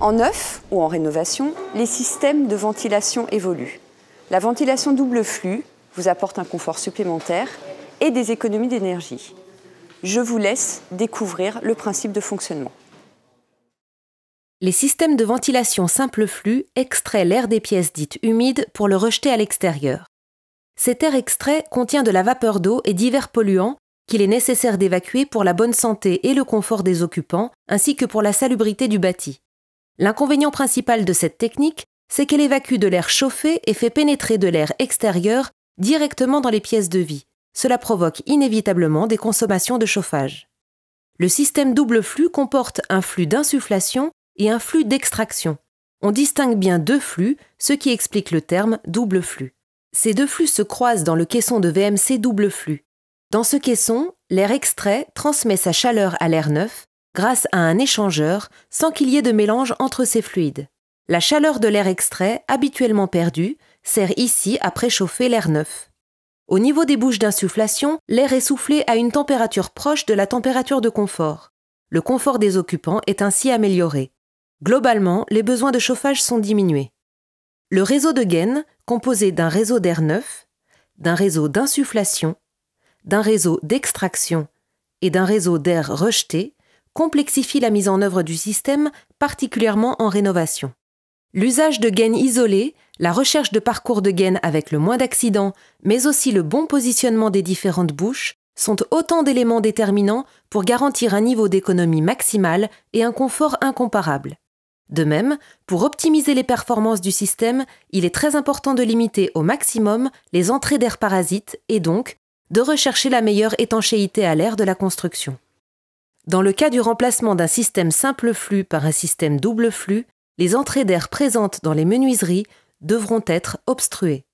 En neuf ou en rénovation, les systèmes de ventilation évoluent. La ventilation double flux vous apporte un confort supplémentaire et des économies d'énergie. Je vous laisse découvrir le principe de fonctionnement. Les systèmes de ventilation simple flux extraient l'air des pièces dites humides pour le rejeter à l'extérieur. Cet air extrait contient de la vapeur d'eau et divers polluants qu'il est nécessaire d'évacuer pour la bonne santé et le confort des occupants, ainsi que pour la salubrité du bâti. L'inconvénient principal de cette technique, c'est qu'elle évacue de l'air chauffé et fait pénétrer de l'air extérieur directement dans les pièces de vie. Cela provoque inévitablement des consommations de chauffage. Le système double flux comporte un flux d'insufflation et un flux d'extraction. On distingue bien deux flux, ce qui explique le terme double flux. Ces deux flux se croisent dans le caisson de VMC double flux. Dans ce caisson, l'air extrait transmet sa chaleur à l'air neuf grâce à un échangeur sans qu'il y ait de mélange entre ces fluides. La chaleur de l'air extrait, habituellement perdue, sert ici à préchauffer l'air neuf. Au niveau des bouches d'insufflation, l'air est soufflé à une température proche de la température de confort. Le confort des occupants est ainsi amélioré. Globalement, les besoins de chauffage sont diminués. Le réseau de gaines, composé d'un réseau d'air neuf, d'un réseau d'insufflation, d'un réseau d'extraction et d'un réseau d'air rejeté, complexifie la mise en œuvre du système, particulièrement en rénovation. L'usage de gaines isolées, la recherche de parcours de gaines avec le moins d'accidents, mais aussi le bon positionnement des différentes bouches, sont autant d'éléments déterminants pour garantir un niveau d'économie maximale et un confort incomparable. De même, pour optimiser les performances du système, il est très important de limiter au maximum les entrées d'air parasites et donc de rechercher la meilleure étanchéité à l'air de la construction. Dans le cas du remplacement d'un système simple flux par un système double flux, les entrées d'air présentes dans les menuiseries devront être obstruées.